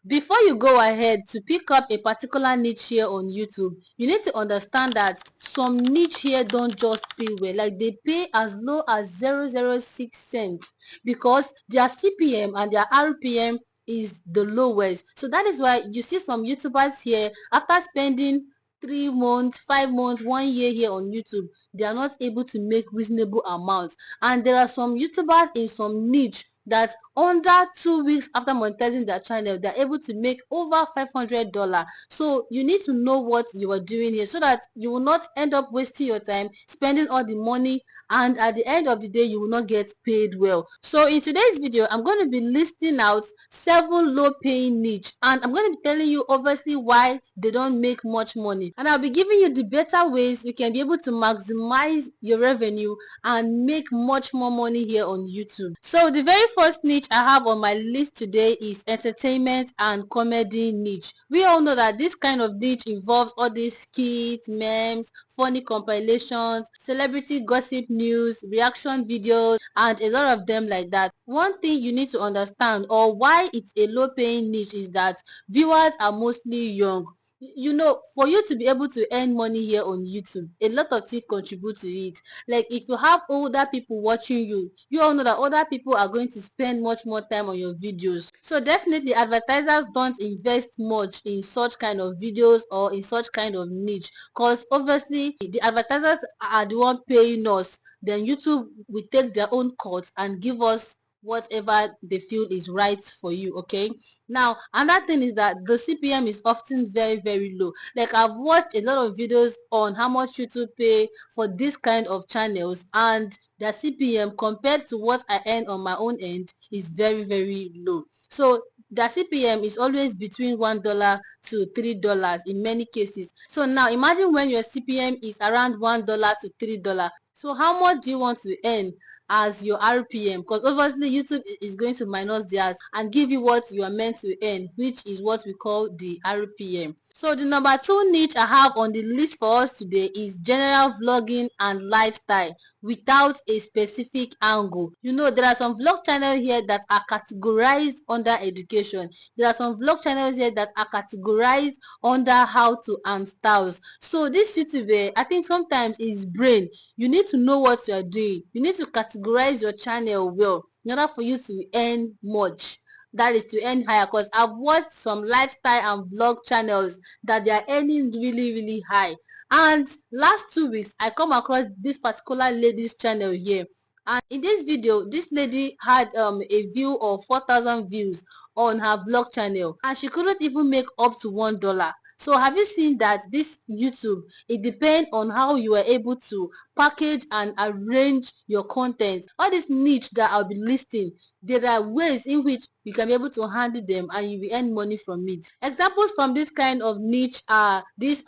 Before you go ahead to pick up a particular niche here on YouTube, you need to understand that some niche here don't just pay well. Like they pay as low as 0.006 because their CPM and their RPM is the lowest. So that is why you see some YouTubers here, after spending 3 months, 5 months, 1 year here on YouTube, they are not able to make reasonable amounts. And there are some YouTubers in some niche that under 2 weeks after monetizing their channel, they're able to make over $500. So you need to know what you are doing here so that you will not end up wasting your time spending all the money, and at the end of the day you will not get paid well. So in today's video, I'm going to be listing out 7 low paying niche, and I'm going to be telling you obviously why they don't make much money, and I'll be giving you the better ways you can be able to maximize your revenue and make much more money here on YouTube. So the very first niche I have on my list today is entertainment and comedy niche. We all know that this kind of niche involves all these skits, memes, funny compilations, celebrity gossip news, reaction videos, and a lot of them like that. One thing you need to understand, or why it's a low paying niche, is that viewers are mostly young. You know, for you to be able to earn money here on YouTube, a lot of things contribute to it. Like if you have older people watching you, you all know that older people are going to spend much more time on your videos. So definitely advertisers don't invest much in such kind of videos or in such kind of niche, because obviously the advertisers are the one paying us. Then YouTube will take their own cuts and give us whatever they feel is right for you. Okay, now another thing is that the CPM is often very low. Like I've watched a lot of videos on how much YouTube pay for this kind of channels, and their CPM compared to what I earn on my own end is very low. So their CPM is always between $1 to $3 in many cases. So now imagine when your CPM is around $1 to $3. So how much do you want to earn as your RPM? Because obviously YouTube is going to minus theirs and give you what you are meant to earn, which is what we call the RPM. So the number 2 niche I have on the list for us today is general vlogging and lifestyle without a specific angle. You know, there are some vlog channels here that are categorized under education. There are some vlog channels here that are categorized under how to and styles. So this YouTuber, I think sometimes is brain. You need to know what you are doing. You need to categorize your channel well in order for you to earn much, that is to earn higher. Because I've watched some lifestyle and vlog channels that they are earning really high. And last 2 weeks I come across this particular lady's channel here, and in this video this lady had a view of 4,000 views on her vlog channel, and she couldn't even make up to $1. So have you seen that this YouTube, it depends on how you are able to package and arrange your content. All this niche that I'll be listing, there are ways in which you can be able to handle them and you will earn money from it. Examples from this kind of niche are these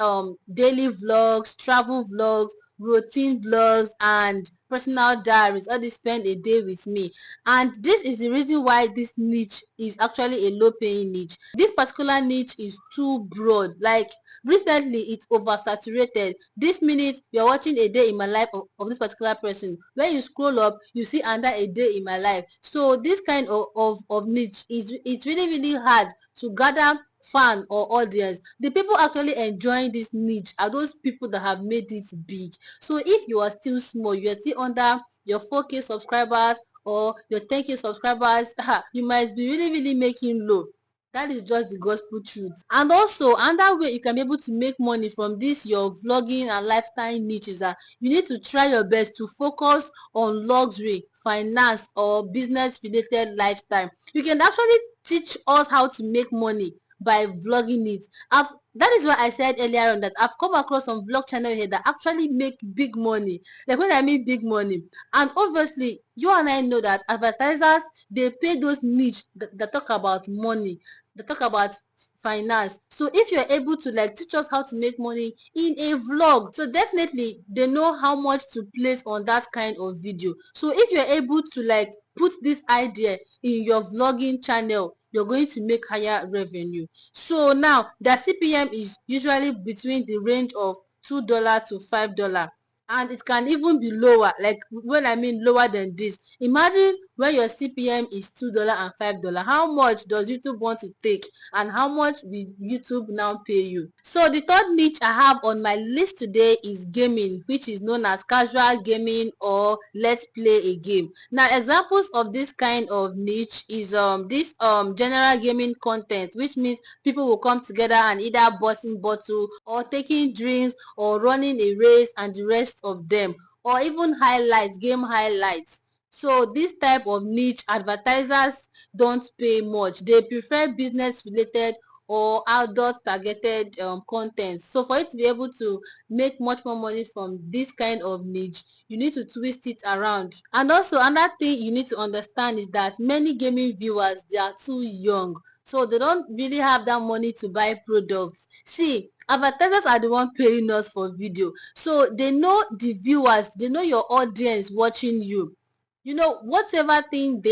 daily vlogs, travel vlogs, routine vlogs, and personal diaries. All this spend a day with me. And this is the reason why this niche is actually a low paying niche. This particular niche is too broad. Like recently it's oversaturated. This minute you're watching a day in my life of this particular person. When you scroll up, you see under a day in my life. So this kind of niche is, it's really hard to gather fan or audience. The people actually enjoying this niche are those people that have made it big. So if you are still small, you are still under your 4K subscribers or your 10K subscribers, you might be really making low. That is just the gospel truth. And also another way you can be able to make money from this your vlogging and lifestyle niches, you need to try your best to focus on luxury, finance, or business related lifestyle. You can actually teach us how to make money by vlogging it. That is why I said earlier on that I've come across some vlog channel here that actually make big money. Like when I mean big money, and obviously you and I know that advertisers, they pay those niche that talk about money, that talk about finance. So if you're able to like teach us how to make money in a vlog, so definitely they know how much to place on that kind of video. So if you're able to like put this idea in your vlogging channel, you're going to make higher revenue. So now the CPM is usually between the range of $2 to $5. and it can even be lower. Like when I mean lower than this, imagine when your CPM is $2 and $5. How much does YouTube want to take, and how much will YouTube now pay you? So the third niche I have on my list today is gaming, which is known as casual gaming or let's play a game. Now examples of this kind of niche is this general gaming content, which means people will come together and either busting bottle or taking drinks or running a race and the rest of them, or even highlights, game highlights. So this type of niche, advertisers don't pay much. They prefer business related or outdoor targeted content. So for you to be able to make much more money from this kind of niche, you need to twist it around. And also another thing you need to understand is that many gaming viewers, they are too young, so they don't really have that money to buy products. See, advertisers are the one paying us for video, so they know the viewers, they know your audience watching you. You know, whatever advert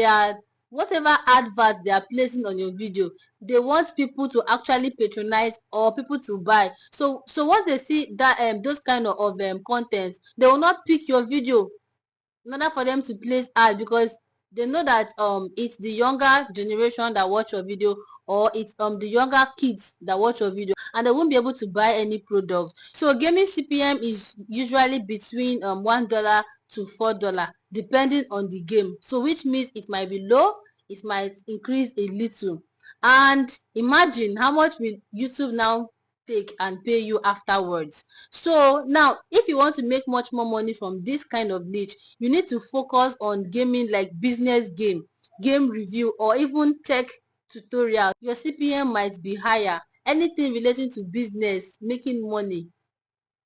they are placing on your video, they want people to actually patronize or people to buy. So once they see that those kind of content, they will not pick your video in order for them to place ad, because they know that it's the younger generation that watch your video, or it's the younger kids that watch your video, and they won't be able to buy any product. So gaming CPM is usually between $1 to $4 depending on the game. So which means it might be low, it might increase a little. And imagine how much will YouTube now take and pay you afterwards. So now if you want to make much more money from this kind of niche, you need to focus on gaming, like business game, game review, or even tech tutorial. Your CPM might be higher. Anything relating to business, making money,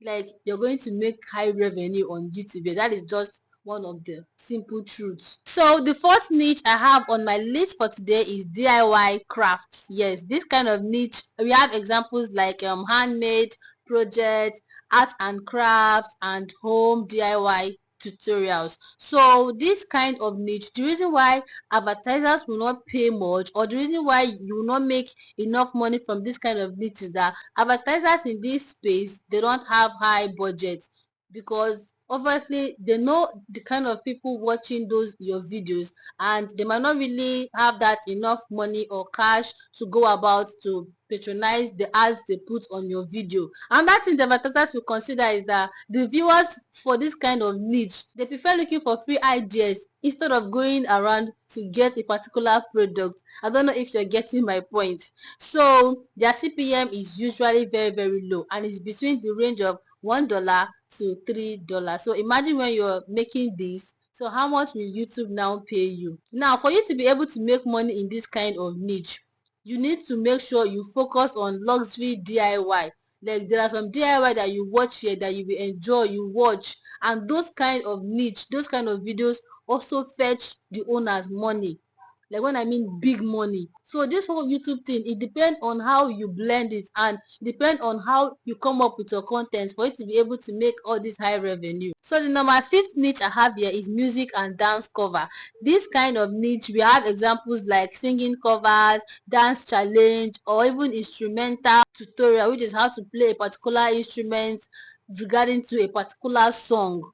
like you're going to make high revenue on YouTube. Yeah, that is just one of the simple truths. So the fourth niche I have on my list for today is DIY crafts. Yes, this kind of niche, we have examples like handmade projects, art and crafts, and home DIY tutorials. So this kind of niche, the reason why advertisers will not pay much, or the reason why you will not make enough money from this kind of niche, is that advertisers in this space, they don't have high budgets, because obviously they know the kind of people watching those your videos, and they might not really have that enough money or cash to go about to patronize the ads they put on your video. And that thing the advertisers will consider is that the viewers for this kind of niche, they prefer looking for free ideas instead of going around to get a particular product. I don't know if you're getting my point. So their CPM is usually very low, and it's between the range of $1 to $3. So imagine when you're making this, so how much will YouTube now pay you? Now for you to be able to make money in this kind of niche, you need to make sure you focus on luxury DIY. Like there are some DIY that you watch here that you will enjoy, you watch, and those kind of niche, those kind of videos also fetch the owners money. Like when I mean big money. So this whole YouTube thing, it depends on how you blend it, and depend on how you come up with your content for it to be able to make all this high revenue. So the number fifth niche I have here is music and dance cover. This kind of niche, we have examples like singing covers, dance challenge, or even instrumental tutorial, which is how to play a particular instrument regarding to a particular song.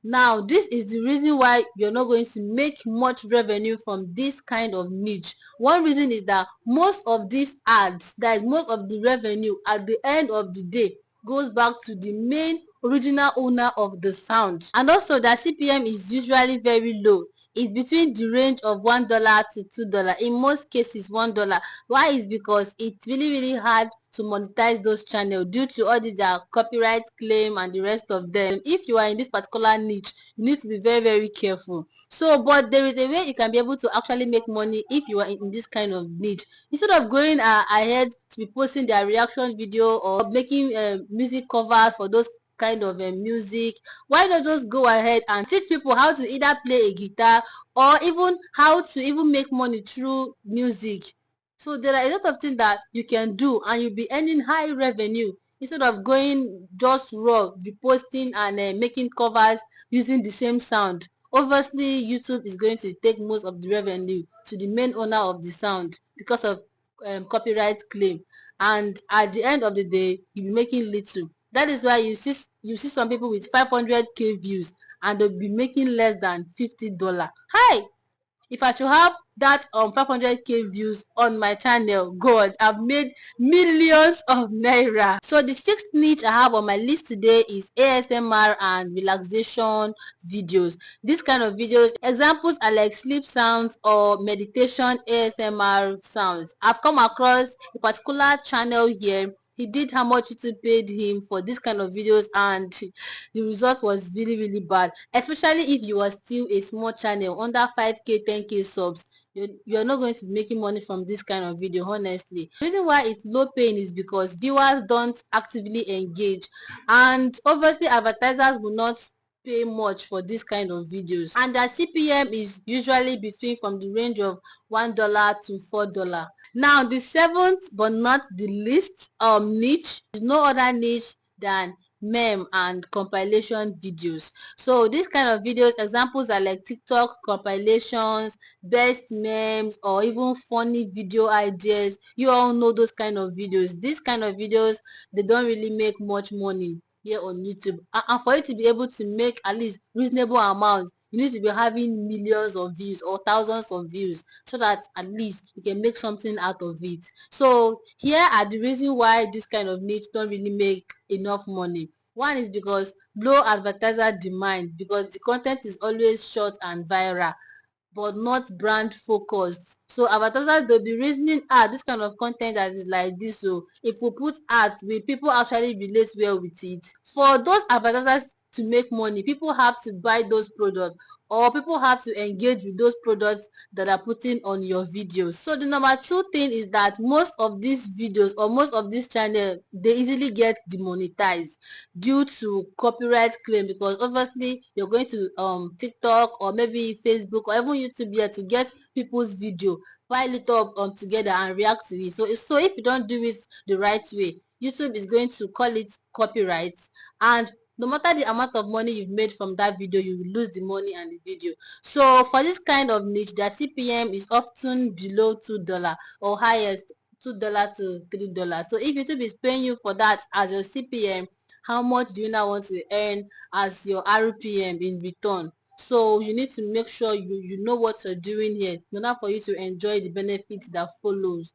Now this is the reason why you're not going to make much revenue from this kind of niche. One reason is that most of these ads, that most of the revenue at the end of the day, goes back to the main original owner of the sound. And also that CPM is usually very low. It's between the range of $1 to $2, in most cases $1. Why? Is because it's really hard to monetize those channels due to all these copyright claim and the rest of them. If you are in this particular niche, you need to be very careful. So but there is a way you can be able to actually make money if you are in this kind of niche. Instead of going ahead to be posting their reaction video or making music covers for those kind of music, why not just go ahead and teach people how to either play a guitar, or even how to even make money through music. So there are a lot of things that you can do, and you'll be earning high revenue instead of going just raw, reposting and making covers using the same sound. Obviously YouTube is going to take most of the revenue to the main owner of the sound because of copyright claim, and at the end of the day you'll be making little. That is why you see some people with 500k views and they'll be making less than $50. Hi, if I should have that 500k views on my channel, God, I've made millions of naira. So the sixth niche I have on my list today is ASMR and relaxation videos. This kind of videos, examples are like sleep sounds or meditation ASMR sounds. I've come across a particular channel here. He did how much YouTube paid him for this kind of videos, and the result was really, really bad, especially if you are still a small channel under 5k 10k subs. You're not going to be making money from this kind of video, honestly. The reason why it's low paying is because viewers don't actively engage, and obviously advertisers will not pay much for this kind of videos, and their CPM is usually between from the range of $1 to $4. Now the seventh but not the least niche is no other niche than meme and compilation videos. So this kind of videos, examples are like TikTok compilations, best memes, or even funny video ideas. You all know those kind of videos. These kind of videos, they don't really make much money here on YouTube, and for you to be able to make at least reasonable amount, you need to be having millions of views or thousands of views, so that at least you can make something out of it. So here are the reason why this kind of niche don't really make enough money. One is because low advertiser demand, because the content is always short and viral but not brand focused. So advertisers, they'll be reasoning, this kind of content that is like this, so if we put ads, will people actually relate well with it? For those advertisers to make money, people have to buy those products, or people have to engage with those products that are putting on your videos. So the number two thing is that most of these videos or most of this channel, they easily get demonetized due to copyright claim, because obviously you're going to TikTok or maybe Facebook or even YouTube here to get people's video, file it up together and react to it. So if you don't do it the right way, YouTube is going to call it copyright, and no matter the amount of money you've made from that video, you will lose the money and the video. So for this kind of niche, their CPM is often below $2 or highest $2 to $3. So if YouTube is paying you for that as your CPM, how much do you now want to earn as your RPM in return? So you need to make sure you know what you're doing here in order for you to enjoy the benefits that flows.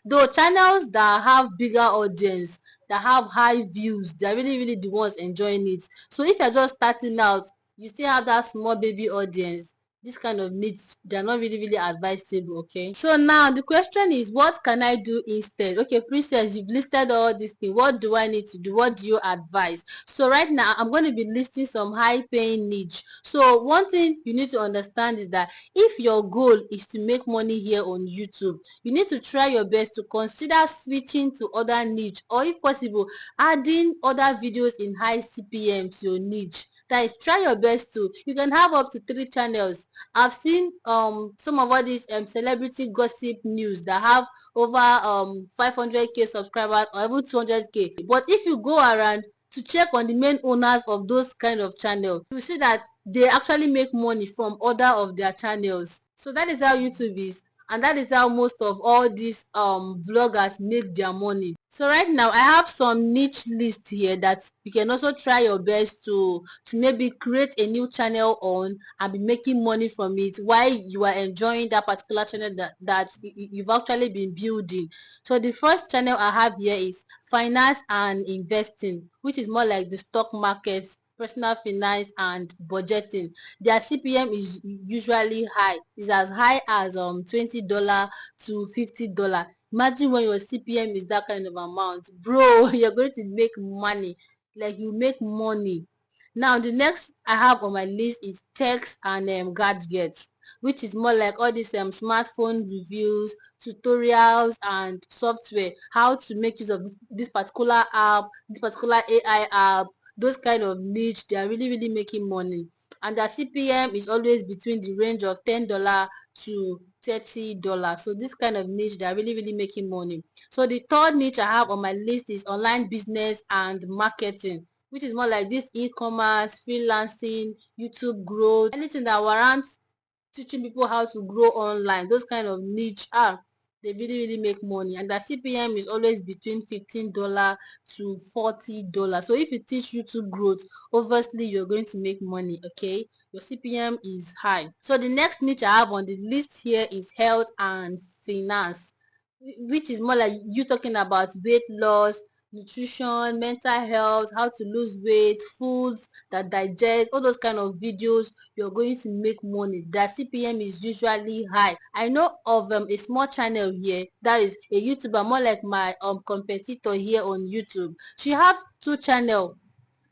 Though channels that have bigger audience, that have high views, they're really, really the ones enjoying it. So if you're just starting out, you still have that small baby audience, this kind of needs, they're not really, really advisable. Okay, so now the question is, what can I do instead? Okay, Princess, you've listed all these things. What do I need to do? What do you advise? So right now I'm going to be listing some high paying niche. So one thing you need to understand is that if your goal is to make money here on YouTube, you need to try your best to consider switching to other niche, or if possible adding other videos in high CPM to your niche. That is, try your best to, you can have up to 3 channels. I've seen some of all these celebrity gossip news that have over 500k subscribers or even 200k. But if you go around to check on the main owners of those kind of channels, you see that they actually make money from other of their channels. So that is how YouTube is, and that is how most of all these vloggers make their money. So right now I have some niche list here that you can also try your best to maybe create a new channel on and be making money from it while you are enjoying that particular channel that you've actually been building. So the first channel I have here is finance and investing, which is more like the stock market, personal finance and budgeting. Their CPM is usually high. It's as high as $20 to $50. Imagine when your CPM is that kind of amount, bro, you're going to make money. Like, you make money. Now the next I have on my list is techs and gadgets, which is more like all these smartphone reviews, tutorials and software, how to make use of this particular app, this particular AI app. Those kind of niche, they are really, really making money, and the CPM is always between the range of $10 to $30. So this kind of niche, they are really, really making money. So the third niche I have on my list is online business and marketing, which is more like this e-commerce, freelancing, YouTube growth, anything that warrants teaching people how to grow online. Those kind of niche are they really make money, and the CPM is always between $15 to $40. So if you teach YouTube growth, obviously you're going to make money. Okay, your CPM is high. So the next niche I have on the list here is health and finance, which is more like you talking about weight loss, nutrition, mental health, how to lose weight, foods that digest, all those kind of videos. You're going to make money. The CPM is usually high. I know of a small channel here that is a YouTuber, more like my competitor here on YouTube. She have two channel,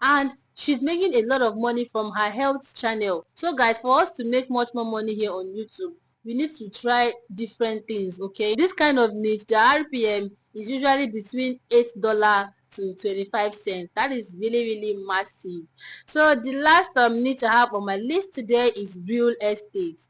and she's making a lot of money from her health channel. So guys, for us to make much more money here on YouTube, we need to try different things. Okay, this kind of niche, the RPM is usually between $8 to 25 cents. That is really massive. So the last niche I have on my list today is real estate.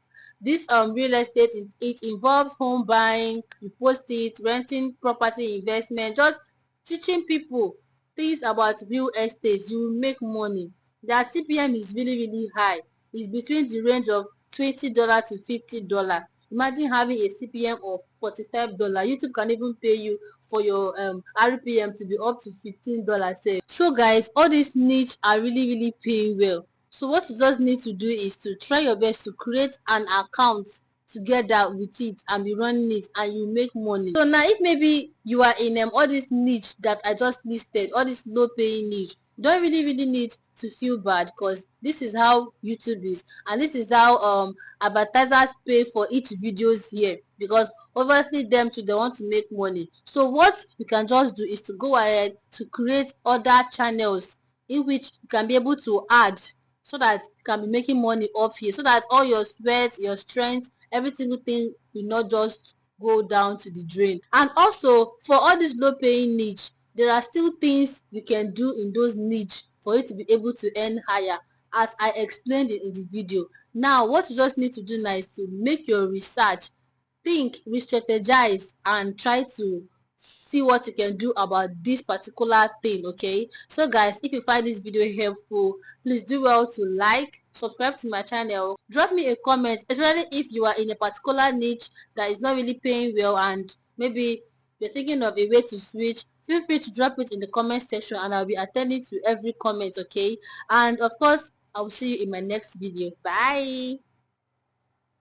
This real estate, it involves home buying, you post it, renting, property investment, just teaching people things about real estate. You will make money. Their CPM is really high. It's between the range of $20 to $50. Imagine having a CPM of $45. YouTube can even pay you for your RPM to be up to $15 sef. So guys, all these niche are really paying well. So what you just need to do is to try your best to create an account together with it and be running it, and you make money. So now, if maybe you are in all this niche that I just listed, all this low paying niche, you don't really need to feel bad, because this is how YouTube is, and this is how advertisers pay for each videos here, because obviously them too, they want to make money. So what you can just do is to go ahead to create other channels in which you can be able to add, so that you can be making money off here, so that all your sweat, your strength, every single thing will not just go down to the drain. And also, for all this low paying niche, there are still things you can do in those niche for you to be able to earn higher, as I explained in the video. Now what you just need to do now is to make your research, think, re-strategize, and try to see what you can do about this particular thing. Okay, so guys, if you find this video helpful, please do well to like, subscribe to my channel, drop me a comment, especially if you are in a particular niche that is not really paying well, and maybe you're thinking of a way to switch. Feel free to drop it in the comment section, and I'll be attending to every comment. Okay, and of course, I will see you in my next video. Bye.